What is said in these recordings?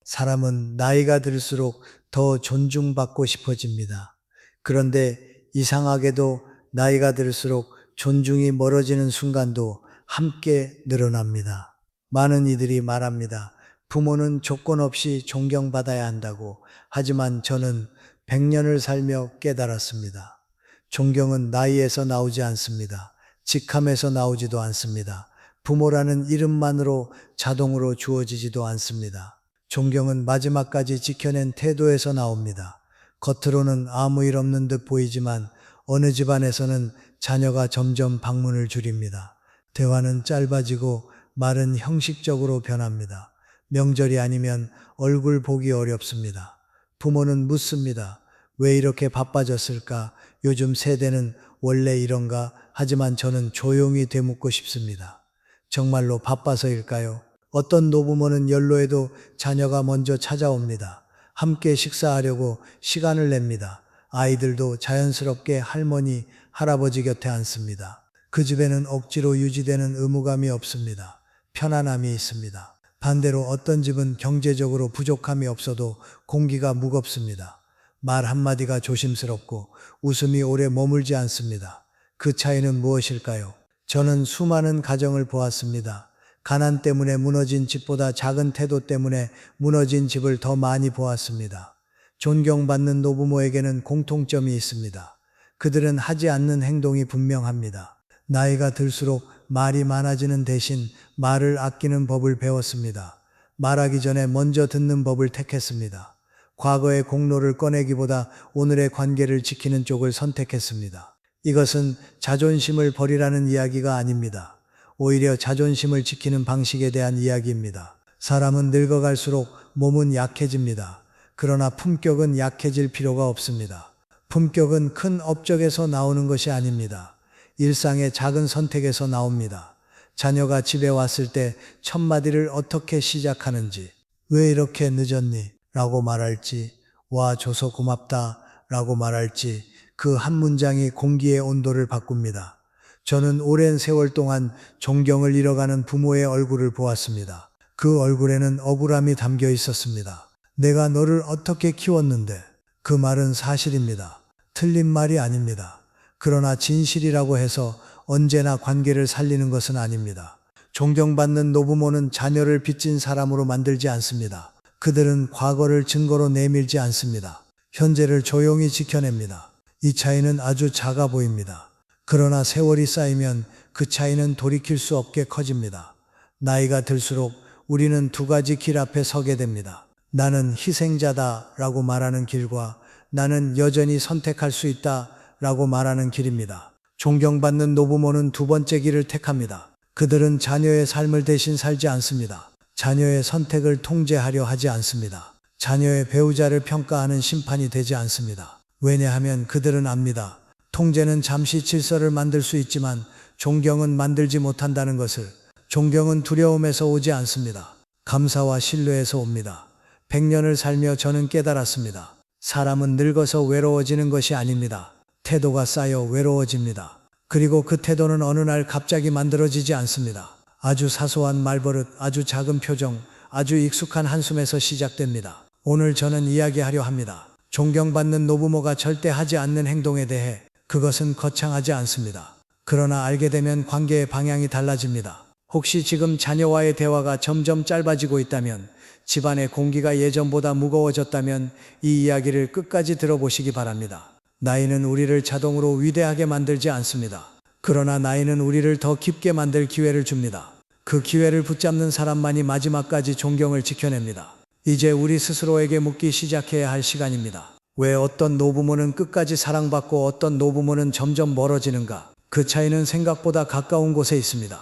사람은 나이가 들수록 더 존중받고 싶어집니다. 그런데 이상하게도 나이가 들수록 존중이 멀어지는 순간도 함께 늘어납니다. 많은 이들이 말합니다. 부모는 조건 없이 존경받아야 한다고. 하지만 저는 100년을 살며 깨달았습니다. 존경은 나이에서 나오지 않습니다. 직함에서 나오지도 않습니다. 부모라는 이름만으로 자동으로 주어지지도 않습니다. 존경은 마지막까지 지켜낸 태도에서 나옵니다. 겉으로는 아무 일 없는 듯 보이지만 어느 집안에서는 자녀가 점점 방문을 줄입니다. 대화는 짧아지고 말은 형식적으로 변합니다. 명절이 아니면 얼굴 보기 어렵습니다. 부모는 묻습니다. 왜 이렇게 바빠졌을까? 요즘 세대는 원래 이런가? 하지만 저는 조용히 되묻고 싶습니다. 정말로 바빠서일까요? 어떤 노부모는 연로에도 자녀가 먼저 찾아옵니다. 함께 식사하려고 시간을 냅니다. 아이들도 자연스럽게 할머니, 할아버지 곁에 앉습니다. 그 집에는 억지로 유지되는 의무감이 없습니다. 편안함이 있습니다. 반대로 어떤 집은 경제적으로 부족함이 없어도 공기가 무겁습니다. 말 한마디가 조심스럽고 웃음이 오래 머물지 않습니다. 그 차이는 무엇일까요? 저는 수많은 가정을 보았습니다. 가난 때문에 무너진 집보다 작은 태도 때문에 무너진 집을 더 많이 보았습니다. 존경받는 노부모에게는 공통점이 있습니다. 그들은 하지 않는 행동이 분명합니다. 나이가 들수록 말이 많아지는 대신 말을 아끼는 법을 배웠습니다. 말하기 전에 먼저 듣는 법을 택했습니다. 과거의 공로를 꺼내기보다 오늘의 관계를 지키는 쪽을 선택했습니다. 이것은 자존심을 버리라는 이야기가 아닙니다. 오히려 자존심을 지키는 방식에 대한 이야기입니다. 사람은 늙어갈수록 몸은 약해집니다. 그러나 품격은 약해질 필요가 없습니다. 품격은 큰 업적에서 나오는 것이 아닙니다. 일상의 작은 선택에서 나옵니다. 자녀가 집에 왔을 때 첫 마디를 어떻게 시작하는지, 왜 이렇게 늦었니? 라고 말할지, 와 줘서 고맙다 라고 말할지, 그 한 문장이 공기의 온도를 바꿉니다. 저는 오랜 세월 동안 존경을 잃어가는 부모의 얼굴을 보았습니다. 그 얼굴에는 억울함이 담겨 있었습니다. 내가 너를 어떻게 키웠는데? 그 말은 사실입니다. 틀린 말이 아닙니다. 그러나 진실이라고 해서 언제나 관계를 살리는 것은 아닙니다. 존경받는 노부모는 자녀를 빚진 사람으로 만들지 않습니다. 그들은 과거를 증거로 내밀지 않습니다. 현재를 조용히 지켜냅니다. 이 차이는 아주 작아 보입니다. 그러나 세월이 쌓이면 그 차이는 돌이킬 수 없게 커집니다. 나이가 들수록 우리는 두 가지 길 앞에 서게 됩니다. 나는 희생자다 라고 말하는 길과 나는 여전히 선택할 수 있다 라고 말하는 길입니다. 존경받는 노부모는 두 번째 길을 택합니다. 그들은 자녀의 삶을 대신 살지 않습니다. 자녀의 선택을 통제하려 하지 않습니다. 자녀의 배우자를 평가하는 심판이 되지 않습니다. 왜냐하면 그들은 압니다. 통제는 잠시 질서를 만들 수 있지만 존경은 만들지 못한다는 것을. 존경은 두려움에서 오지 않습니다. 감사와 신뢰에서 옵니다. 100년을 살며 저는 깨달았습니다. 사람은 늙어서 외로워지는 것이 아닙니다. 태도가 쌓여 외로워집니다. 그리고 그 태도는 어느 날 갑자기 만들어지지 않습니다. 아주 사소한 말버릇, 아주 작은 표정, 아주 익숙한 한숨에서 시작됩니다. 오늘 저는 이야기하려 합니다. 존경받는 노부모가 절대 하지 않는 행동에 대해. 그것은 거창하지 않습니다. 그러나 알게 되면 관계의 방향이 달라집니다. 혹시 지금 자녀와의 대화가 점점 짧아지고 있다면, 집안의 공기가 예전보다 무거워졌다면 이 이야기를 끝까지 들어보시기 바랍니다. 나이는 우리를 자동으로 위대하게 만들지 않습니다. 그러나 나이는 우리를 더 깊게 만들 기회를 줍니다. 그 기회를 붙잡는 사람만이 마지막까지 존경을 지켜냅니다. 이제 우리 스스로에게 묻기 시작해야 할 시간입니다. 왜 어떤 노부모는 끝까지 사랑받고 어떤 노부모는 점점 멀어지는가? 그 차이는 생각보다 가까운 곳에 있습니다.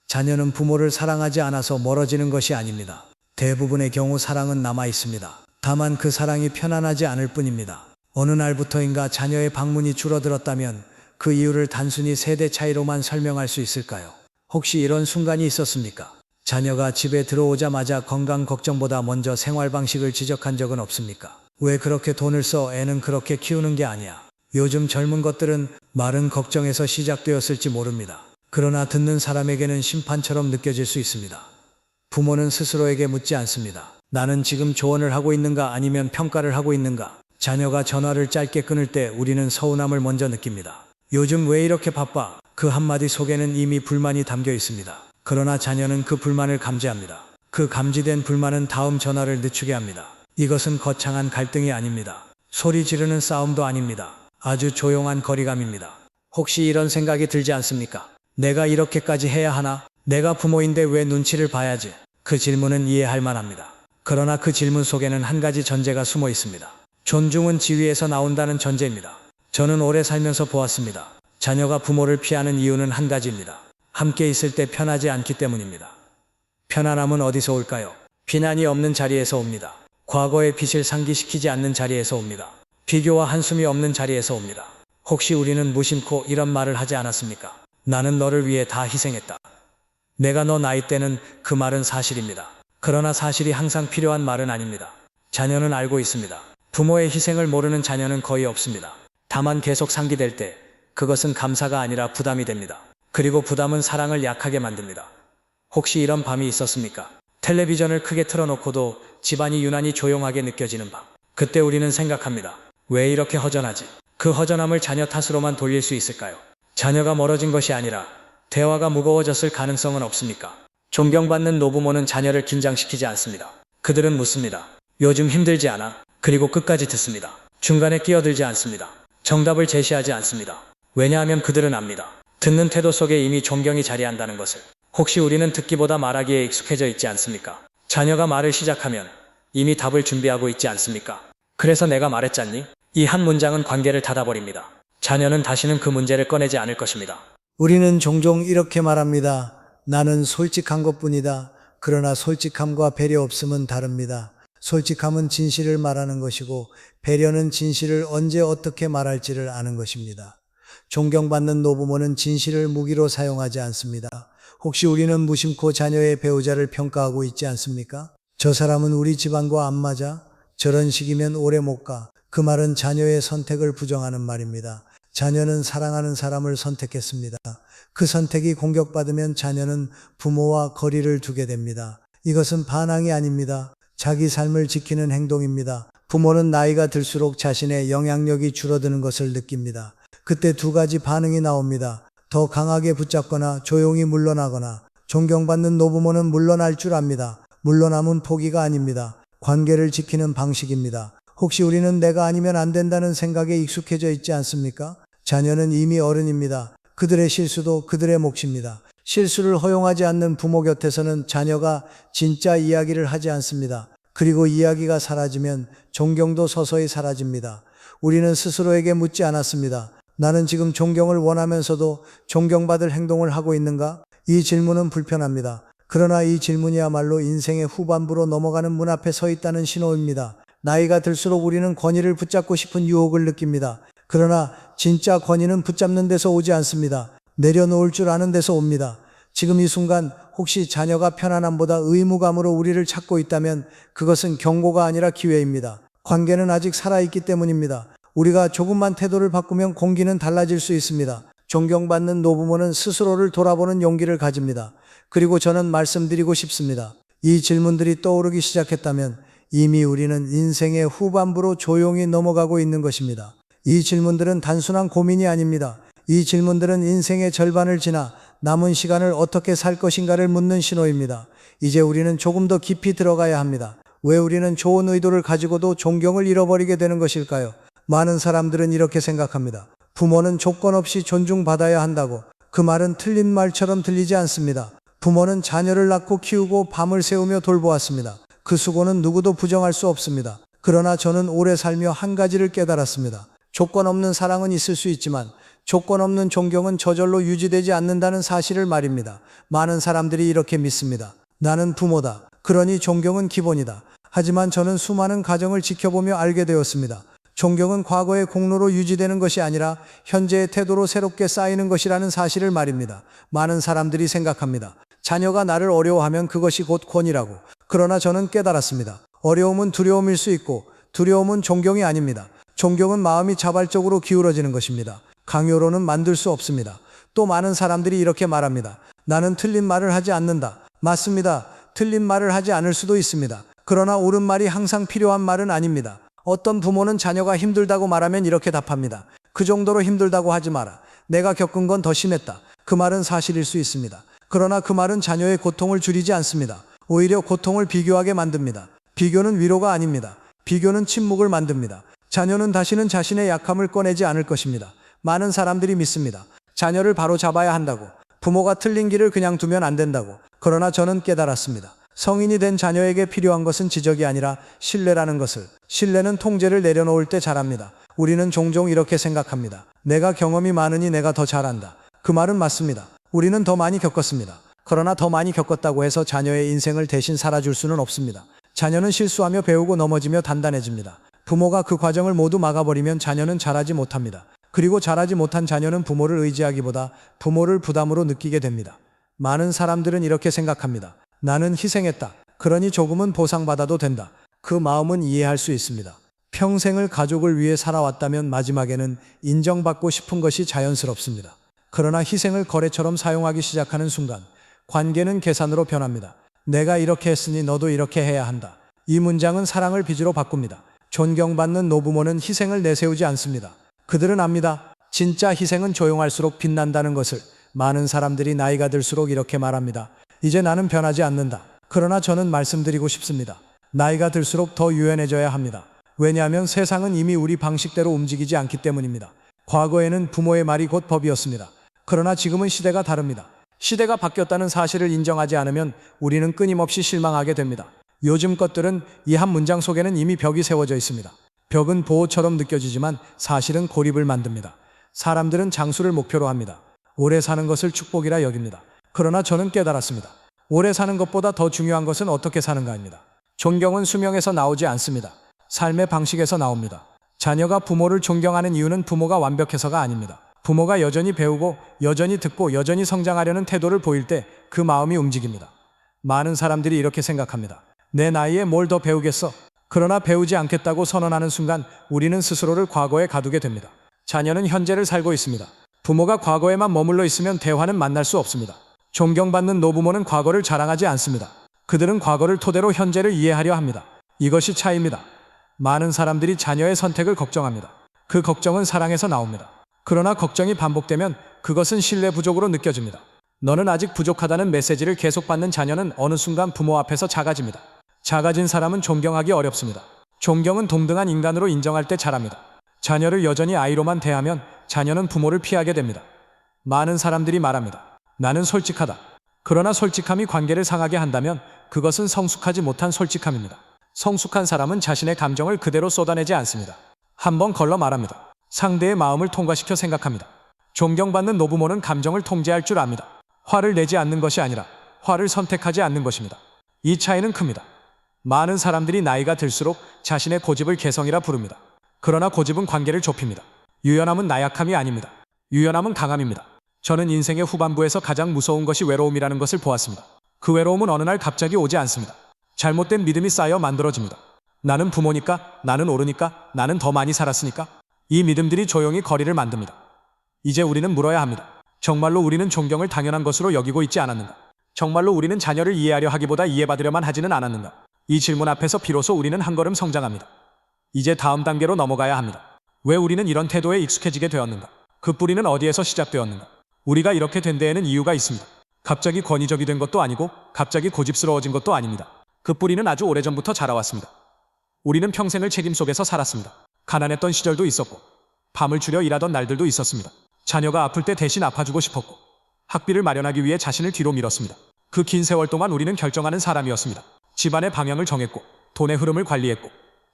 자녀는 부모를 사랑하지 않아서 멀어지는 것이 아닙니다. 대부분의 경우 사랑은 남아 있습니다. 다만 그 사랑이 편안하지 않을 뿐입니다. 어느 날부터인가 자녀의 방문이 줄어들었다면 그 이유를 단순히 세대 차이로만 설명할 수 있을까요? 혹시 이런 순간이 있었습니까? 자녀가 집에 들어오자마자 건강 걱정보다 먼저 생활 방식을 지적한 적은 없습니까? 왜 그렇게 돈을 써? 애는 그렇게 키우는 게 아니야. 요즘 젊은 것들은 말은 걱정에서 시작되었을지 모릅니다. 그러나 듣는 사람에게는 심판처럼 느껴질 수 있습니다. 부모는 스스로에게 묻지 않습니다. 나는 지금 조언을 하고 있는가 아니면 평가를 하고 있는가? 자녀가 전화를 짧게 끊을 때 우리는 서운함을 먼저 느낍니다. 요즘 왜 이렇게 바빠? 그 한마디 속에는 이미 불만이 담겨 있습니다. 그러나 자녀는 그 불만을 감지합니다. 그 감지된 불만은 다음 전화를 늦추게 합니다. 이것은 거창한 갈등이 아닙니다. 소리 지르는 싸움도 아닙니다. 아주 조용한 거리감입니다. 혹시 이런 생각이 들지 않습니까? 내가 이렇게까지 해야 하나? 내가 부모인데 왜 눈치를 봐야지? 그 질문은 이해할 만합니다. 그러나 그 질문 속에는 한 가지 전제가 숨어 있습니다. 존중은 지위에서 나온다는 전제입니다. 저는 오래 살면서 보았습니다. 자녀가 부모를 피하는 이유는 한 가지입니다. 함께 있을 때 편하지 않기 때문입니다. 편안함은 어디서 올까요? 비난이 없는 자리에서 옵니다. 과거의 빚을 상기시키지 않는 자리에서 옵니다. 비교와 한숨이 없는 자리에서 옵니다. 혹시 우리는 무심코 이런 말을 하지 않았습니까? 나는 너를 위해 다 희생했다. 내가 너 나이 때는 그 말은 사실입니다. 그러나 사실이 항상 필요한 말은 아닙니다. 자녀는 알고 있습니다. 부모의 희생을 모르는 자녀는 거의 없습니다. 다만 계속 상기될 때 그것은 감사가 아니라 부담이 됩니다. 그리고 부담은 사랑을 약하게 만듭니다. 혹시 이런 밤이 있었습니까? 텔레비전을 크게 틀어놓고도 집안이 유난히 조용하게 느껴지는 밤. 그때 우리는 생각합니다. 왜 이렇게 허전하지? 그 허전함을 자녀 탓으로만 돌릴 수 있을까요? 자녀가 멀어진 것이 아니라 대화가 무거워졌을 가능성은 없습니까? 존경받는 노부모는 자녀를 긴장시키지 않습니다. 그들은 묻습니다. 요즘 힘들지 않아? 그리고 끝까지 듣습니다. 중간에 끼어들지 않습니다. 정답을 제시하지 않습니다. 왜냐하면 그들은 압니다. 듣는 태도 속에 이미 존경이 자리한다는 것을. 혹시 우리는 듣기보다 말하기에 익숙해져 있지 않습니까? 자녀가 말을 시작하면 이미 답을 준비하고 있지 않습니까? 그래서 내가 말했잖니? 이 한 문장은 관계를 닫아버립니다. 자녀는 다시는 그 문제를 꺼내지 않을 것입니다. 우리는 종종 이렇게 말합니다. 나는 솔직한 것뿐이다. 그러나 솔직함과 배려 없음은 다릅니다. 솔직함은 진실을 말하는 것이고 배려는 진실을 언제 어떻게 말할지를 아는 것입니다. 존경받는 노부모는 진실을 무기로 사용하지 않습니다. 혹시 우리는 무심코 자녀의 배우자를 평가하고 있지 않습니까? 저 사람은 우리 집안과 안 맞아? 저런 식이면 오래 못 가. 그 말은 자녀의 선택을 부정하는 말입니다. 자녀는 사랑하는 사람을 선택했습니다. 그 선택이 공격받으면 자녀는 부모와 거리를 두게 됩니다. 이것은 반항이 아닙니다. 자기 삶을 지키는 행동입니다. 부모는 나이가 들수록 자신의 영향력이 줄어드는 것을 느낍니다. 그때 두 가지 반응이 나옵니다. 더 강하게 붙잡거나 조용히 물러나거나. 존경받는 노부모는 물러날 줄 압니다. 물러남은 포기가 아닙니다. 관계를 지키는 방식입니다. 혹시 우리는 내가 아니면 안 된다는 생각에 익숙해져 있지 않습니까? 자녀는 이미 어른입니다. 그들의 실수도 그들의 몫입니다. 실수를 허용하지 않는 부모 곁에서는 자녀가 진짜 이야기를 하지 않습니다. 그리고 이야기가 사라지면 존경도 서서히 사라집니다. 우리는 스스로에게 묻지 않았습니다. 나는 지금 존경을 원하면서도 존경받을 행동을 하고 있는가? 이 질문은 불편합니다. 그러나 이 질문이야말로 인생의 후반부로 넘어가는 문 앞에 서 있다는 신호입니다. 나이가 들수록 우리는 권위를 붙잡고 싶은 유혹을 느낍니다. 그러나 진짜 권위는 붙잡는 데서 오지 않습니다. 내려놓을 줄 아는 데서 옵니다. 지금 이 순간 혹시 자녀가 편안함보다 의무감으로 우리를 찾고 있다면 그것은 경고가 아니라 기회입니다. 관계는 아직 살아있기 때문입니다. 우리가 조금만 태도를 바꾸면 공기는 달라질 수 있습니다. 존경받는 노부모는 스스로를 돌아보는 용기를 가집니다. 그리고 저는 말씀드리고 싶습니다. 이 질문들이 떠오르기 시작했다면 이미 우리는 인생의 후반부로 조용히 넘어가고 있는 것입니다. 이 질문들은 단순한 고민이 아닙니다. 이 질문들은 인생의 절반을 지나 남은 시간을 어떻게 살 것인가를 묻는 신호입니다. 이제 우리는 조금 더 깊이 들어가야 합니다. 왜 우리는 좋은 의도를 가지고도 존경을 잃어버리게 되는 것일까요? 많은 사람들은 이렇게 생각합니다. 부모는 조건 없이 존중받아야 한다고. 그 말은 틀린 말처럼 들리지 않습니다. 부모는 자녀를 낳고 키우고 밤을 새우며 돌보았습니다. 그 수고는 누구도 부정할 수 없습니다. 그러나 저는 오래 살며 한 가지를 깨달았습니다. 조건 없는 사랑은 있을 수 있지만 조건 없는 존경은 저절로 유지되지 않는다는 사실을 말입니다. 많은 사람들이 이렇게 믿습니다. 나는 부모다. 그러니 존경은 기본이다. 하지만 저는 수많은 가정을 지켜보며 알게 되었습니다. 존경은 과거의 공로로 유지되는 것이 아니라 현재의 태도로 새롭게 쌓이는 것이라는 사실을 말입니다. 많은 사람들이 생각합니다. 자녀가 나를 어려워하면 그것이 곧 권위라고. 그러나 저는 깨달았습니다. 어려움은 두려움일 수 있고 두려움은 존경이 아닙니다. 존경은 마음이 자발적으로 기울어지는 것입니다. 강요로는 만들 수 없습니다. 또 많은 사람들이 이렇게 말합니다. 나는 틀린 말을 하지 않는다. 맞습니다. 틀린 말을 하지 않을 수도 있습니다. 그러나 옳은 말이 항상 필요한 말은 아닙니다. 어떤 부모는 자녀가 힘들다고 말하면 이렇게 답합니다. 그 정도로 힘들다고 하지 마라. 내가 겪은 건 더 심했다. 그 말은 사실일 수 있습니다. 그러나 그 말은 자녀의 고통을 줄이지 않습니다. 오히려 고통을 비교하게 만듭니다. 비교는 위로가 아닙니다. 비교는 침묵을 만듭니다. 자녀는 다시는 자신의 약함을 꺼내지 않을 것입니다. 많은 사람들이 믿습니다. 자녀를 바로 잡아야 한다고. 부모가 틀린 길을 그냥 두면 안 된다고. 그러나 저는 깨달았습니다. 성인이 된 자녀에게 필요한 것은 지적이 아니라 신뢰라는 것을. 신뢰는 통제를 내려놓을 때 잘합니다. 우리는 종종 이렇게 생각합니다. 내가 경험이 많으니 내가 더 잘한다. 그 말은 맞습니다. 우리는 더 많이 겪었습니다. 그러나 더 많이 겪었다고 해서 자녀의 인생을 대신 살아줄 수는 없습니다. 자녀는 실수하며 배우고 넘어지며 단단해집니다. 부모가 그 과정을 모두 막아버리면 자녀는 자라지 못합니다. 그리고 자라지 못한 자녀는 부모를 의지하기보다 부모를 부담으로 느끼게 됩니다. 많은 사람들은 이렇게 생각합니다. 나는 희생했다. 그러니 조금은 보상받아도 된다. 그 마음은 이해할 수 있습니다. 평생을 가족을 위해 살아왔다면 마지막에는 인정받고 싶은 것이 자연스럽습니다. 그러나 희생을 거래처럼 사용하기 시작하는 순간 관계는 계산으로 변합니다. 내가 이렇게 했으니 너도 이렇게 해야 한다. 이 문장은 사랑을 빚으로 바꿉니다. 존경받는 노부모는 희생을 내세우지 않습니다. 그들은 압니다. 진짜 희생은 조용할수록 빛난다는 것을. 많은 사람들이 나이가 들수록 이렇게 말합니다. 이제 나는 변하지 않는다. 그러나 저는 말씀드리고 싶습니다. 나이가 들수록 더 유연해져야 합니다. 왜냐하면 세상은 이미 우리 방식대로 움직이지 않기 때문입니다. 과거에는 부모의 말이 곧 법이었습니다. 그러나 지금은 시대가 다릅니다. 시대가 바뀌었다는 사실을 인정하지 않으면 우리는 끊임없이 실망하게 됩니다. 요즘 것들은 이 한 문장 속에는 이미 벽이 세워져 있습니다. 벽은 보호처럼 느껴지지만 사실은 고립을 만듭니다. 사람들은 장수를 목표로 합니다. 오래 사는 것을 축복이라 여깁니다. 그러나 저는 깨달았습니다. 오래 사는 것보다 더 중요한 것은 어떻게 사는가입니다. 존경은 수명에서 나오지 않습니다. 삶의 방식에서 나옵니다. 자녀가 부모를 존경하는 이유는 부모가 완벽해서가 아닙니다. 부모가 여전히 배우고 여전히 듣고 여전히 성장하려는 태도를 보일 때 그 마음이 움직입니다. 많은 사람들이 이렇게 생각합니다. 내 나이에 뭘 더 배우겠어? 그러나 배우지 않겠다고 선언하는 순간 우리는 스스로를 과거에 가두게 됩니다. 자녀는 현재를 살고 있습니다. 부모가 과거에만 머물러 있으면 대화는 만날 수 없습니다. 존경받는 노부모는 과거를 자랑하지 않습니다. 그들은 과거를 토대로 현재를 이해하려 합니다. 이것이 차이입니다. 많은 사람들이 자녀의 선택을 걱정합니다. 그 걱정은 사랑에서 나옵니다. 그러나 걱정이 반복되면 그것은 신뢰 부족으로 느껴집니다. 너는 아직 부족하다는 메시지를 계속 받는 자녀는 어느 순간 부모 앞에서 작아집니다. 작아진 사람은 존경하기 어렵습니다. 존경은 동등한 인간으로 인정할 때 자랍니다. 자녀를 여전히 아이로만 대하면 자녀는 부모를 피하게 됩니다. 많은 사람들이 말합니다. 나는 솔직하다. 그러나 솔직함이 관계를 상하게 한다면 그것은 성숙하지 못한 솔직함입니다. 성숙한 사람은 자신의 감정을 그대로 쏟아내지 않습니다. 한번 걸러 말합니다. 상대의 마음을 통과시켜 생각합니다. 존경받는 노부모는 감정을 통제할 줄 압니다. 화를 내지 않는 것이 아니라 화를 선택하지 않는 것입니다. 이 차이는 큽니다. 많은 사람들이 나이가 들수록 자신의 고집을 개성이라 부릅니다. 그러나 고집은 관계를 좁힙니다. 유연함은 나약함이 아닙니다. 유연함은 강함입니다. 저는 인생의 후반부에서 가장 무서운 것이 외로움이라는 것을 보았습니다. 그 외로움은 어느 날 갑자기 오지 않습니다. 잘못된 믿음이 쌓여 만들어집니다. 나는 부모니까, 나는 옳으니까, 나는 더 많이 살았으니까. 이 믿음들이 조용히 거리를 만듭니다. 이제 우리는 물어야 합니다. 정말로 우리는 존경을 당연한 것으로 여기고 있지 않았는가? 정말로 우리는 자녀를 이해하려 하기보다 이해받으려만 하지는 않았는가? 이 질문 앞에서 비로소 우리는 한 걸음 성장합니다. 이제 다음 단계로 넘어가야 합니다. 왜 우리는 이런 태도에 익숙해지게 되었는가? 그 뿌리는 어디에서 시작되었는가? 우리가 이렇게 된 데에는 이유가 있습니다. 갑자기 권위적이 된 것도 아니고 갑자기 고집스러워진 것도 아닙니다. 그 뿌리는 아주 오래전부터 자라왔습니다. 우리는 평생을 책임 속에서 살았습니다. 가난했던 시절도 있었고 밤을 줄여 일하던 날들도 있었습니다. 자녀가 아플 때 대신 아파주고 싶었고 학비를 마련하기 위해 자신을 뒤로 밀었습니다. 그 긴 세월 동안 우리는 결정하는 사람이었습니다. 집안의 방향을 정했고 돈의 흐름을 관리했고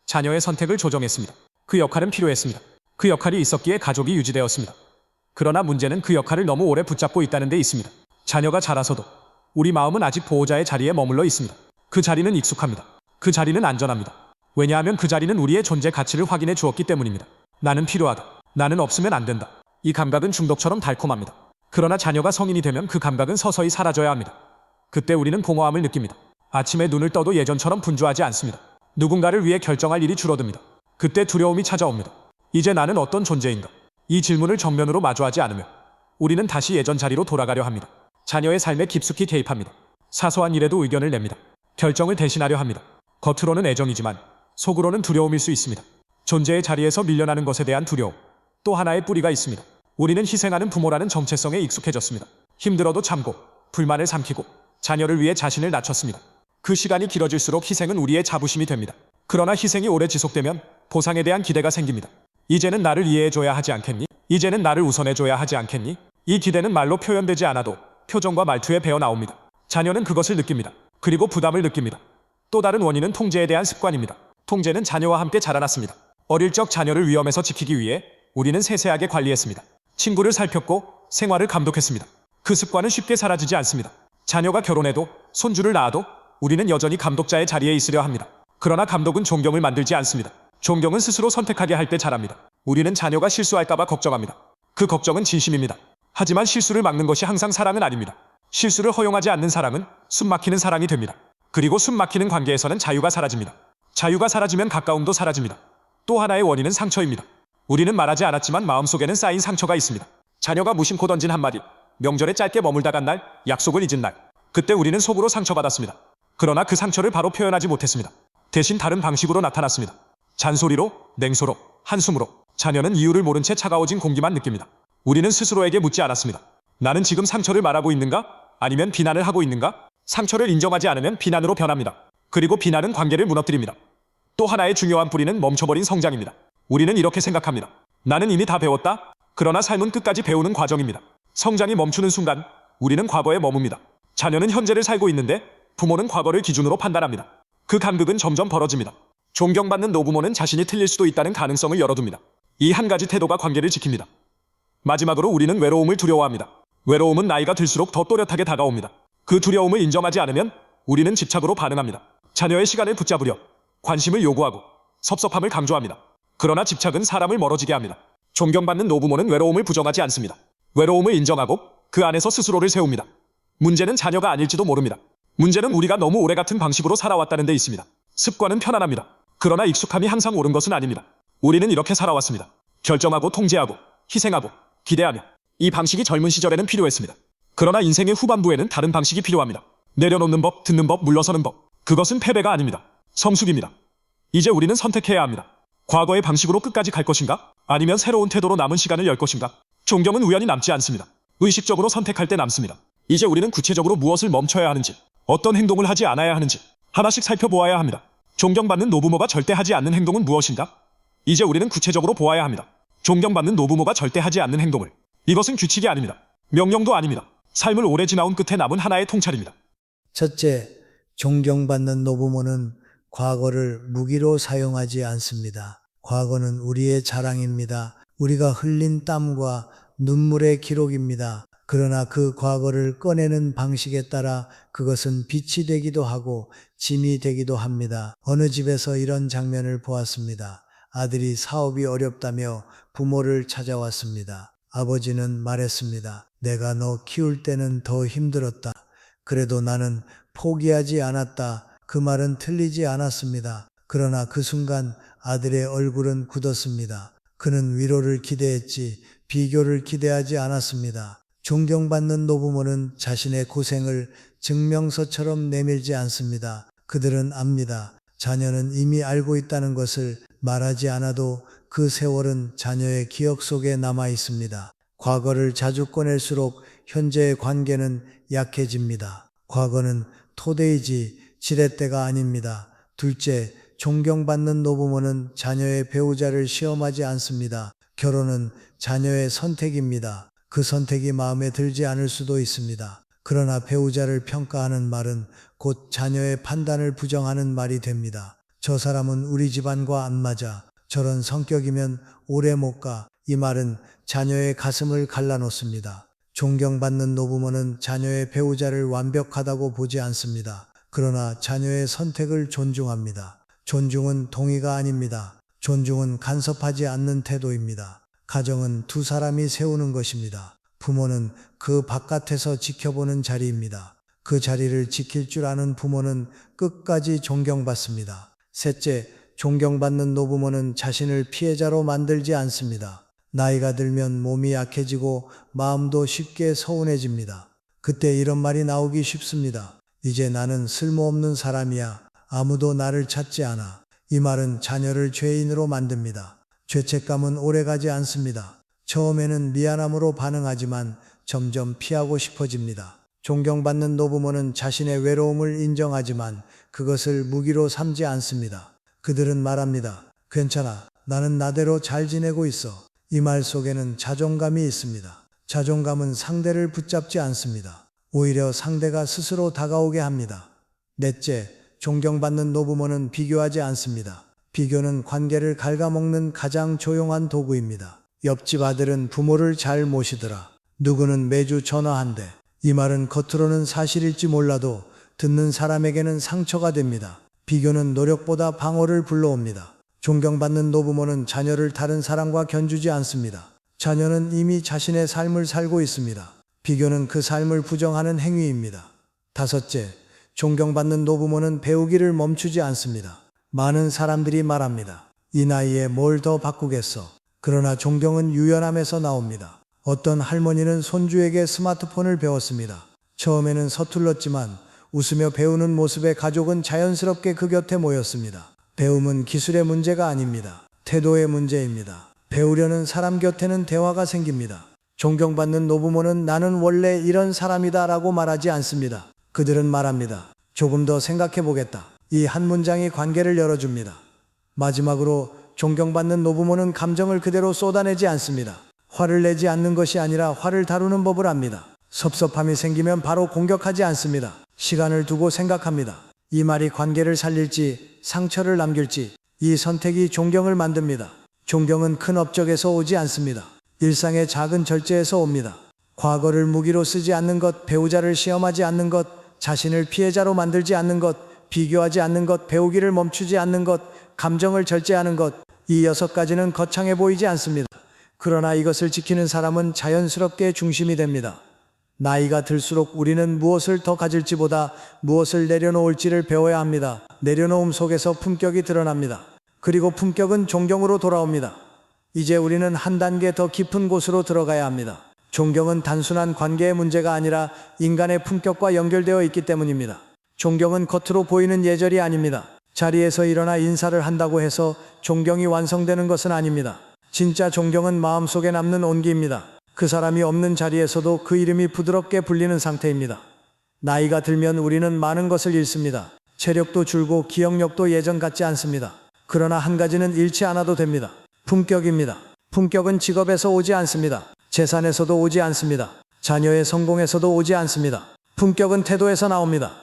자녀의 선택을 조정했습니다. 그 역할은 필요했습니다. 그 역할이 있었기에 가족이 유지되었습니다. 그러나 문제는 그 역할을 너무 오래 붙잡고 있다는 데 있습니다. 자녀가 자라서도 우리 마음은 아직 보호자의 자리에 머물러 있습니다. 그 자리는 익숙합니다. 그 자리는 안전합니다. 왜냐하면 그 자리는 우리의 존재 가치를 확인해 주었기 때문입니다. 나는 필요하다. 나는 없으면 안 된다. 이 감각은 중독처럼 달콤합니다. 그러나 자녀가 성인이 되면 그 감각은 서서히 사라져야 합니다. 그때 우리는 공허함을 느낍니다. 아침에 눈을 떠도 예전처럼 분주하지 않습니다. 누군가를 위해 결정할 일이 줄어듭니다. 그때 두려움이 찾아옵니다. 이제 나는 어떤 존재인가? 이 질문을 정면으로 마주하지 않으며 우리는 다시 예전 자리로 돌아가려 합니다. 자녀의 삶에 깊숙이 개입합니다. 사소한 일에도 의견을 냅니다. 결정을 대신하려 합니다. 겉으로는 애정이지만 속으로는 두려움일 수 있습니다. 존재의 자리에서 밀려나는 것에 대한 두려움. 또 하나의 뿌리가 있습니다. 우리는 희생하는 부모라는 정체성에 익숙해졌습니다. 힘들어도 참고 불만을 삼키고 자녀를 위해 자신을 낮췄습니다. 그 시간이 길어질수록 희생은 우리의 자부심이 됩니다. 그러나 희생이 오래 지속되면 보상에 대한 기대가 생깁니다. 이제는 나를 이해해줘야 하지 않겠니? 이제는 나를 우선해줘야 하지 않겠니? 이 기대는 말로 표현되지 않아도 표정과 말투에 배어 나옵니다. 자녀는 그것을 느낍니다. 그리고 부담을 느낍니다. 또 다른 원인은 통제에 대한 습관입니다. 통제는 자녀와 함께 자라났습니다. 어릴 적 자녀를 위험에서 지키기 위해 우리는 세세하게 관리했습니다. 친구를 살폈고 생활을 감독했습니다. 그 습관은 쉽게 사라지지 않습니다. 자녀가 결혼해도 손주를 낳아도 우리는 여전히 감독자의 자리에 있으려 합니다. 그러나 감독은 존경을 만들지 않습니다. 존경은 스스로 선택하게 할 때 자랍니다. 우리는 자녀가 실수할까봐 걱정합니다. 그 걱정은 진심입니다. 하지만 실수를 막는 것이 항상 사랑은 아닙니다. 실수를 허용하지 않는 사랑은 숨막히는 사랑이 됩니다. 그리고 숨막히는 관계에서는 자유가 사라집니다. 자유가 사라지면 가까움도 사라집니다. 또 하나의 원인은 상처입니다. 우리는 말하지 않았지만 마음속에는 쌓인 상처가 있습니다. 자녀가 무심코 던진 한마디, 명절에 짧게 머물다 간 날, 약속을 잊은 날. 그때 우리는 속으로 상처받았습니다. 그러나 그 상처를 바로 표현하지 못했습니다. 대신 다른 방식으로 나타났습니다. 잔소리로, 냉소로, 한숨으로. 자녀는 이유를 모른 채 차가워진 공기만 느낍니다. 우리는 스스로에게 묻지 않았습니다. 나는 지금 상처를 말하고 있는가? 아니면 비난을 하고 있는가? 상처를 인정하지 않으면 비난으로 변합니다. 그리고 비난은 관계를 무너뜨립니다. 또 하나의 중요한 뿌리는 멈춰버린 성장입니다. 우리는 이렇게 생각합니다. 나는 이미 다 배웠다. 그러나 삶은 끝까지 배우는 과정입니다. 성장이 멈추는 순간 우리는 과거에 머뭅니다. 자녀는 현재를 살고 있는데 부모는 과거를 기준으로 판단합니다. 그 간극은 점점 벌어집니다. 존경받는 노부모는 자신이 틀릴 수도 있다는 가능성을 열어둡니다. 이 한 가지 태도가 관계를 지킵니다. 마지막으로 우리는 외로움을 두려워합니다. 외로움은 나이가 들수록 더 또렷하게 다가옵니다. 그 두려움을 인정하지 않으면 우리는 집착으로 반응합니다. 자녀의 시간을 붙잡으려 관심을 요구하고 섭섭함을 강조합니다. 그러나 집착은 사람을 멀어지게 합니다. 존경받는 노부모는 외로움을 부정하지 않습니다. 외로움을 인정하고 그 안에서 스스로를 세웁니다. 문제는 자녀가 아닐지도 모릅니다. 문제는 우리가 너무 오래 같은 방식으로 살아왔다는 데 있습니다. 습관은 편안합니다. 그러나 익숙함이 항상 옳은 것은 아닙니다. 우리는 이렇게 살아왔습니다. 결정하고 통제하고 희생하고 기대하며. 이 방식이 젊은 시절에는 필요했습니다. 그러나 인생의 후반부에는 다른 방식이 필요합니다. 내려놓는 법, 듣는 법, 물러서는 법. 그것은 패배가 아닙니다. 성숙입니다. 이제 우리는 선택해야 합니다. 과거의 방식으로 끝까지 갈 것인가? 아니면 새로운 태도로 남은 시간을 열 것인가? 존경은 우연히 남지 않습니다. 의식적으로 선택할 때 남습니다. 이제 우리는 구체적으로 무엇을 멈춰야 하는지, 어떤 행동을 하지 않아야 하는지 하나씩 살펴보아야 합니다. 존경받는 노부모가 절대 하지 않는 행동은 무엇인가? 이제 우리는 구체적으로 보아야 합니다. 존경받는 노부모가 절대 하지 않는 행동을. 이것은 규칙이 아닙니다. 명령도 아닙니다. 삶을 오래 지나온 끝에 남은 하나의 통찰입니다. 첫째, 존경받는 노부모는 과거를 무기로 사용하지 않습니다. 과거는 우리의 자랑입니다. 우리가 흘린 땀과 눈물의 기록입니다. 그러나 그 과거를 꺼내는 방식에 따라 그것은 빛이 되기도 하고 짐이 되기도 합니다. 어느 집에서 이런 장면을 보았습니다. 아들이 사업이 어렵다며 부모를 찾아왔습니다. 아버지는 말했습니다. 내가 너 키울 때는 더 힘들었다. 그래도 나는 포기하지 않았다. 그 말은 틀리지 않았습니다. 그러나 그 순간 아들의 얼굴은 굳었습니다. 그는 위로를 기대했지 비교를 기대하지 않았습니다. 존경받는 노부모는 자신의 고생을 증명서처럼 내밀지 않습니다. 그들은 압니다. 자녀는 이미 알고 있다는 것을 말하지 않아도 그 세월은 자녀의 기억 속에 남아 있습니다. 과거를 자주 꺼낼수록 현재의 관계는 약해집니다. 과거는 토대이지 지렛대가 아닙니다. 둘째, 존경받는 노부모는 자녀의 배우자를 시험하지 않습니다. 결혼은 자녀의 선택입니다. 그 선택이 마음에 들지 않을 수도 있습니다. 그러나 배우자를 평가하는 말은 곧 자녀의 판단을 부정하는 말이 됩니다. 저 사람은 우리 집안과 안 맞아. 저런 성격이면 오래 못 가. 이 말은 자녀의 가슴을 갈라놓습니다. 존경받는 노부모는 자녀의 배우자를 완벽하다고 보지 않습니다. 그러나 자녀의 선택을 존중합니다. 존중은 동의가 아닙니다. 존중은 간섭하지 않는 태도입니다. 가정은 두 사람이 세우는 것입니다. 부모는 그 바깥에서 지켜보는 자리입니다. 그 자리를 지킬 줄 아는 부모는 끝까지 존경받습니다. 셋째, 존경받는 노부모는 자신을 피해자로 만들지 않습니다. 나이가 들면 몸이 약해지고 마음도 쉽게 서운해집니다. 그때 이런 말이 나오기 쉽습니다. 이제 나는 쓸모없는 사람이야. 아무도 나를 찾지 않아. 이 말은 자녀를 죄인으로 만듭니다. 죄책감은 오래가지 않습니다. 처음에는 미안함으로 반응하지만 점점 피하고 싶어집니다. 존경받는 노부모는 자신의 외로움을 인정하지만 그것을 무기로 삼지 않습니다. 그들은 말합니다. 괜찮아. 나는 나대로 잘 지내고 있어. 이 말 속에는 자존감이 있습니다. 자존감은 상대를 붙잡지 않습니다. 오히려 상대가 스스로 다가오게 합니다. 넷째, 존경받는 노부모는 비교하지 않습니다. 비교는 관계를 갉아먹는 가장 조용한 도구입니다. 옆집 아들은 부모를 잘 모시더라. 누구는 매주 전화한대. 이 말은 겉으로는 사실일지 몰라도 듣는 사람에게는 상처가 됩니다. 비교는 노력보다 방어를 불러옵니다. 존경받는 노부모는 자녀를 다른 사람과 견주지 않습니다. 자녀는 이미 자신의 삶을 살고 있습니다. 비교는 그 삶을 부정하는 행위입니다. 다섯째, 존경받는 노부모는 배우기를 멈추지 않습니다. 많은 사람들이 말합니다. 이 나이에 뭘 더 바꾸겠어. 그러나 존경은 유연함에서 나옵니다. 어떤 할머니는 손주에게 스마트폰을 배웠습니다. 처음에는 서툴렀지만 웃으며 배우는 모습에 가족은 자연스럽게 그 곁에 모였습니다. 배움은 기술의 문제가 아닙니다. 태도의 문제입니다. 배우려는 사람 곁에는 대화가 생깁니다. 존경받는 노부모는 나는 원래 이런 사람이다 라고 말하지 않습니다. 그들은 말합니다. 조금 더 생각해 보겠다. 이 한 문장이 관계를 열어줍니다. 마지막으로 존경받는 노부모는 감정을 그대로 쏟아내지 않습니다. 화를 내지 않는 것이 아니라 화를 다루는 법을 압니다. 섭섭함이 생기면 바로 공격하지 않습니다. 시간을 두고 생각합니다. 이 말이 관계를 살릴지 상처를 남길지 이 선택이 존경을 만듭니다. 존경은 큰 업적에서 오지 않습니다. 일상의 작은 절제에서 옵니다. 과거를 무기로 쓰지 않는 것, 배우자를 시험하지 않는 것, 자신을 피해자로 만들지 않는 것, 비교하지 않는 것, 배우기를 멈추지 않는 것, 감정을 절제하는 것, 이 6가지는 거창해 보이지 않습니다. 그러나 이것을 지키는 사람은 자연스럽게 중심이 됩니다. 나이가 들수록 우리는 무엇을 더 가질지보다 무엇을 내려놓을지를 배워야 합니다. 내려놓음 속에서 품격이 드러납니다. 그리고 품격은 존경으로 돌아옵니다. 이제 우리는 한 단계 더 깊은 곳으로 들어가야 합니다. 존경은 단순한 관계의 문제가 아니라 인간의 품격과 연결되어 있기 때문입니다. 존경은 겉으로 보이는 예절이 아닙니다. 자리에서 일어나 인사를 한다고 해서 존경이 완성되는 것은 아닙니다. 진짜 존경은 마음속에 남는 온기입니다. 그 사람이 없는 자리에서도 그 이름이 부드럽게 불리는 상태입니다. 나이가 들면 우리는 많은 것을 잃습니다. 체력도 줄고 기억력도 예전 같지 않습니다. 그러나 한 가지는 잃지 않아도 됩니다. 품격입니다. 품격은 직업에서 오지 않습니다. 재산에서도 오지 않습니다. 자녀의 성공에서도 오지 않습니다. 품격은 태도에서 나옵니다.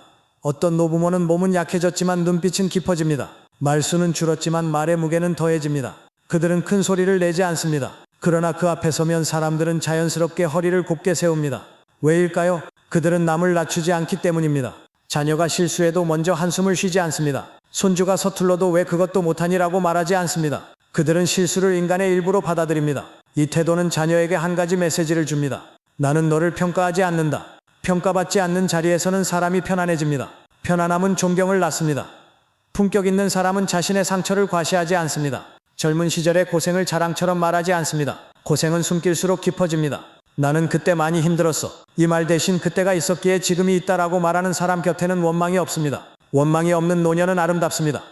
어떤 노부모는 몸은 약해졌지만 눈빛은 깊어집니다. 말수는 줄었지만 말의 무게는 더해집니다. 그들은 큰 소리를 내지 않습니다. 그러나 그 앞에 서면 사람들은 자연스럽게 허리를 곱게 세웁니다. 왜일까요? 그들은 남을 낮추지 않기 때문입니다. 자녀가 실수해도 먼저 한숨을 쉬지 않습니다. 손주가 서툴러도 왜 그것도 못하니라고 말하지 않습니다. 그들은 실수를 인간의 일부로 받아들입니다. 이 태도는 자녀에게 한 가지 메시지를 줍니다. 나는 너를 평가하지 않는다. 평가받지 않는 자리에서는 사람이 편안해집니다. 편안함은 존경을 낳습니다. 품격 있는 사람은 자신의 상처를 과시하지 않습니다. 젊은 시절의 고생을 자랑처럼 말하지 않습니다. 고생은 숨길수록 깊어집니다. 나는 그때 많이 힘들었어. 이 말 대신 그때가 있었기에 지금이 있다라고 말하는 사람 곁에는 원망이 없습니다. 원망이 없는 노년은 아름답습니다.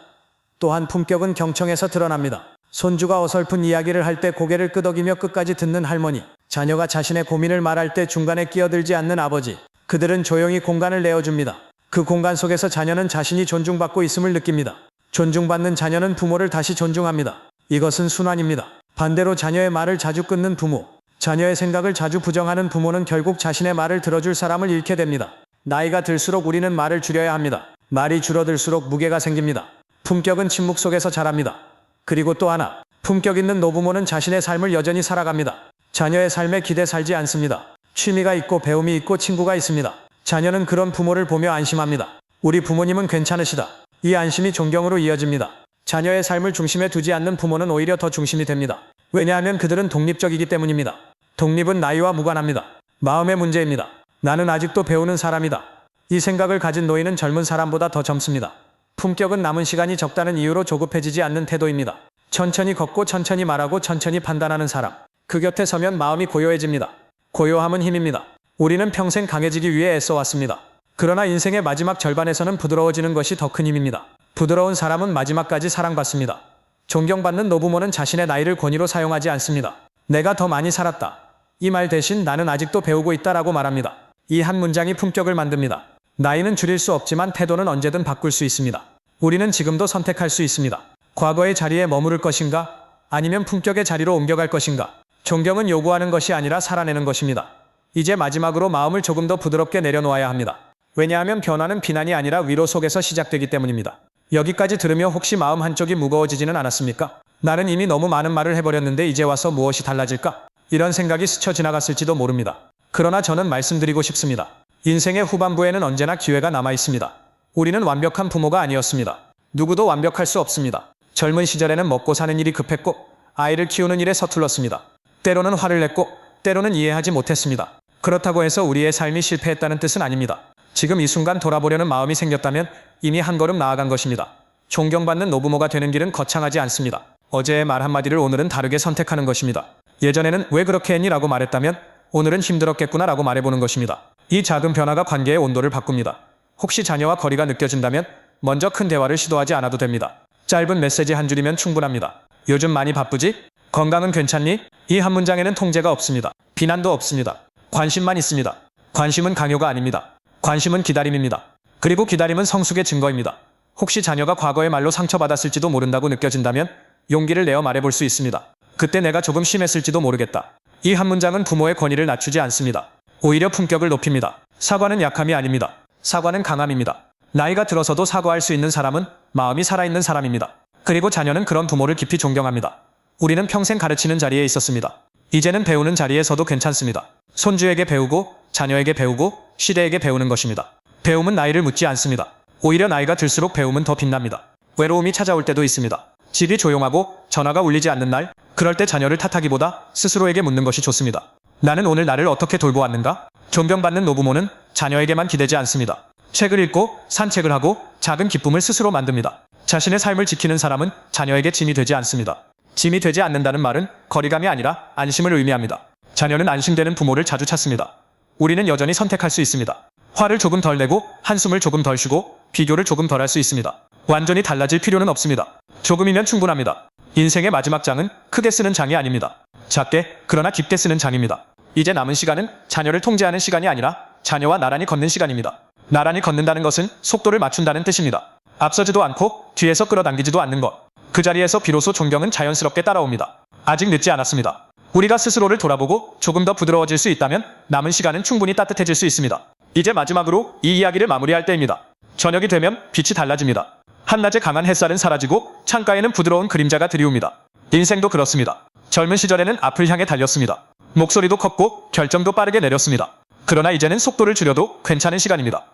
또한 품격은 경청에서 드러납니다. 손주가 어설픈 이야기를 할 때 고개를 끄덕이며 끝까지 듣는 할머니, 자녀가 자신의 고민을 말할 때 중간에 끼어들지 않는 아버지, 그들은 조용히 공간을 내어줍니다. 그 공간 속에서 자녀는 자신이 존중받고 있음을 느낍니다. 존중받는 자녀는 부모를 다시 존중합니다. 이것은 순환입니다. 반대로 자녀의 말을 자주 끊는 부모, 자녀의 생각을 자주 부정하는 부모는 결국 자신의 말을 들어줄 사람을 잃게 됩니다. 나이가 들수록 우리는 말을 줄여야 합니다. 말이 줄어들수록 무게가 생깁니다. 품격은 침묵 속에서 자랍니다. 그리고 또 하나, 품격 있는 노부모는 자신의 삶을 여전히 살아갑니다. 자녀의 삶에 기대 살지 않습니다. 취미가 있고 배움이 있고 친구가 있습니다. 자녀는 그런 부모를 보며 안심합니다. 우리 부모님은 괜찮으시다. 이 안심이 존경으로 이어집니다. 자녀의 삶을 중심에 두지 않는 부모는 오히려 더 중심이 됩니다. 왜냐하면 그들은 독립적이기 때문입니다. 독립은 나이와 무관합니다. 마음의 문제입니다. 나는 아직도 배우는 사람이다. 이 생각을 가진 노인은 젊은 사람보다 더 젊습니다. 품격은 남은 시간이 적다는 이유로 조급해지지 않는 태도입니다. 천천히 걷고 천천히 말하고 천천히 판단하는 사람. 그 곁에 서면 마음이 고요해집니다. 고요함은 힘입니다. 우리는 평생 강해지기 위해 애써왔습니다. 그러나 인생의 마지막 절반에서는 부드러워지는 것이 더 큰 힘입니다. 부드러운 사람은 마지막까지 사랑받습니다. 존경받는 노부모는 자신의 나이를 권위로 사용하지 않습니다. 내가 더 많이 살았다. 이 말 대신 나는 아직도 배우고 있다라고 말합니다. 이 한 문장이 품격을 만듭니다. 나이는 줄일 수 없지만 태도는 언제든 바꿀 수 있습니다. 우리는 지금도 선택할 수 있습니다. 과거의 자리에 머무를 것인가? 아니면 품격의 자리로 옮겨갈 것인가? 존경은 요구하는 것이 아니라 살아내는 것입니다. 이제 마지막으로 마음을 조금 더 부드럽게 내려놓아야 합니다. 왜냐하면 변화는 비난이 아니라 위로 속에서 시작되기 때문입니다. 여기까지 들으며 혹시 마음 한쪽이 무거워지지는 않았습니까? 나는 이미 너무 많은 말을 해버렸는데 이제 와서 무엇이 달라질까? 이런 생각이 스쳐 지나갔을지도 모릅니다. 그러나 저는 말씀드리고 싶습니다. 인생의 후반부에는 언제나 기회가 남아 있습니다. 우리는 완벽한 부모가 아니었습니다. 누구도 완벽할 수 없습니다. 젊은 시절에는 먹고 사는 일이 급했고 아이를 키우는 일에 서툴렀습니다. 때로는 화를 냈고 때로는 이해하지 못했습니다. 그렇다고 해서 우리의 삶이 실패했다는 뜻은 아닙니다. 지금 이 순간 돌아보려는 마음이 생겼다면 이미 한 걸음 나아간 것입니다. 존경받는 노부모가 되는 길은 거창하지 않습니다. 어제의 말 한마디를 오늘은 다르게 선택하는 것입니다. 예전에는 왜 그렇게 했니? 라고 말했다면 오늘은 힘들었겠구나 라고 말해보는 것입니다. 이 작은 변화가 관계의 온도를 바꿉니다. 혹시 자녀와 거리가 느껴진다면 먼저 큰 대화를 시도하지 않아도 됩니다. 짧은 메시지 한 줄이면 충분합니다. 요즘 많이 바쁘지? 건강은 괜찮니? 이 한 문장에는 통제가 없습니다. 비난도 없습니다. 관심만 있습니다. 관심은 강요가 아닙니다. 관심은 기다림입니다. 그리고 기다림은 성숙의 증거입니다. 혹시 자녀가 과거의 말로 상처받았을지도 모른다고 느껴진다면 용기를 내어 말해볼 수 있습니다. 그때 내가 조금 심했을지도 모르겠다. 이 한 문장은 부모의 권위를 낮추지 않습니다. 오히려 품격을 높입니다. 사과는 약함이 아닙니다. 사과는 강함입니다. 나이가 들어서도 사과할 수 있는 사람은 마음이 살아있는 사람입니다. 그리고 자녀는 그런 부모를 깊이 존경합니다. 우리는 평생 가르치는 자리에 있었습니다. 이제는 배우는 자리에 서도 괜찮습니다. 손주에게 배우고 자녀에게 배우고 시대에게 배우는 것입니다. 배움은 나이를 묻지 않습니다. 오히려 나이가 들수록 배움은 더 빛납니다. 외로움이 찾아올 때도 있습니다. 집이 조용하고 전화가 울리지 않는 날, 그럴 때 자녀를 탓하기보다 스스로에게 묻는 것이 좋습니다. 나는 오늘 나를 어떻게 돌보았는가? 존경받는 노부모는 자녀에게만 기대지 않습니다. 책을 읽고 산책을 하고 작은 기쁨을 스스로 만듭니다. 자신의 삶을 지키는 사람은 자녀에게 짐이 되지 않습니다. 짐이 되지 않는다는 말은 거리감이 아니라 안심을 의미합니다. 자녀는 안심되는 부모를 자주 찾습니다. 우리는 여전히 선택할 수 있습니다. 화를 조금 덜 내고 한숨을 조금 덜 쉬고 비교를 조금 덜 할 수 있습니다. 완전히 달라질 필요는 없습니다. 조금이면 충분합니다. 인생의 마지막 장은 크게 쓰는 장이 아닙니다. 작게 그러나 깊게 쓰는 장입니다. 이제 남은 시간은 자녀를 통제하는 시간이 아니라 자녀와 나란히 걷는 시간입니다. 나란히 걷는다는 것은 속도를 맞춘다는 뜻입니다. 앞서지도 않고 뒤에서 끌어당기지도 않는 것. 그 자리에서 비로소 존경은 자연스럽게 따라옵니다. 아직 늦지 않았습니다. 우리가 스스로를 돌아보고 조금 더 부드러워질 수 있다면 남은 시간은 충분히 따뜻해질 수 있습니다. 이제 마지막으로 이 이야기를 마무리할 때입니다. 저녁이 되면 빛이 달라집니다. 한낮에 강한 햇살은 사라지고 창가에는 부드러운 그림자가 드리웁니다. 인생도 그렇습니다. 젊은 시절에는 앞을 향해 달렸습니다. 목소리도 컸고 결정도 빠르게 내렸습니다. 그러나 이제는 속도를 줄여도 괜찮은 시간입니다.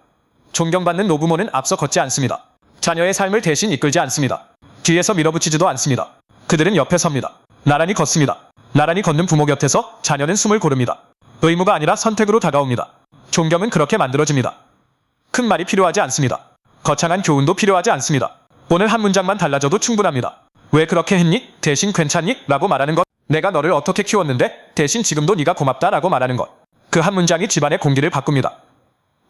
존경받는 노부모는 앞서 걷지 않습니다. 자녀의 삶을 대신 이끌지 않습니다. 뒤에서 밀어붙이지도 않습니다. 그들은 옆에 섭니다. 나란히 걷습니다. 나란히 걷는 부모 곁에서 자녀는 숨을 고릅니다. 의무가 아니라 선택으로 다가옵니다. 존경은 그렇게 만들어집니다. 큰 말이 필요하지 않습니다. 거창한 교훈도 필요하지 않습니다. 오늘 한 문장만 달라져도 충분합니다. 왜 그렇게 했니? 대신 괜찮니? 라고 말하는 것. 내가 너를 어떻게 키웠는데 대신 지금도 네가 고맙다 라고 말하는 것. 그 한 문장이 집안의 공기를 바꿉니다.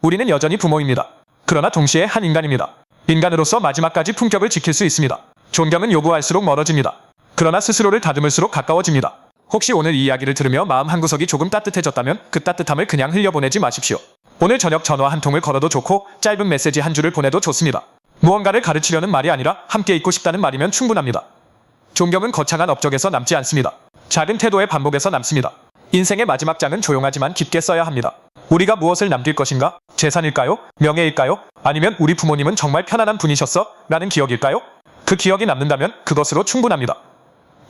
우리는 여전히 부모입니다. 그러나 동시에 한 인간입니다. 인간으로서 마지막까지 품격을 지킬 수 있습니다. 존경은 요구할수록 멀어집니다. 그러나 스스로를 다듬을수록 가까워집니다. 혹시 오늘 이 이야기를 들으며 마음 한구석이 조금 따뜻해졌다면 그 따뜻함을 그냥 흘려보내지 마십시오. 오늘 저녁 전화 한 통을 걸어도 좋고 짧은 메시지 한 줄을 보내도 좋습니다. 무언가를 가르치려는 말이 아니라 함께 있고 싶다는 말이면 충분합니다. 존경은 거창한 업적에서 남지 않습니다. 작은 태도의 반복에서 남습니다. 인생의 마지막 장은 조용하지만 깊게 써야 합니다. 우리가 무엇을 남길 것인가? 재산일까요? 명예일까요? 아니면 우리 부모님은 정말 편안한 분이셨어? 라는 기억일까요? 그 기억이 남는다면 그것으로 충분합니다.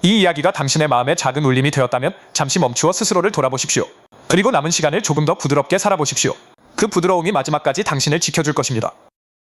이 이야기가 당신의 마음에 작은 울림이 되었다면 잠시 멈추어 스스로를 돌아보십시오. 그리고 남은 시간을 조금 더 부드럽게 살아보십시오. 그 부드러움이 마지막까지 당신을 지켜줄 것입니다.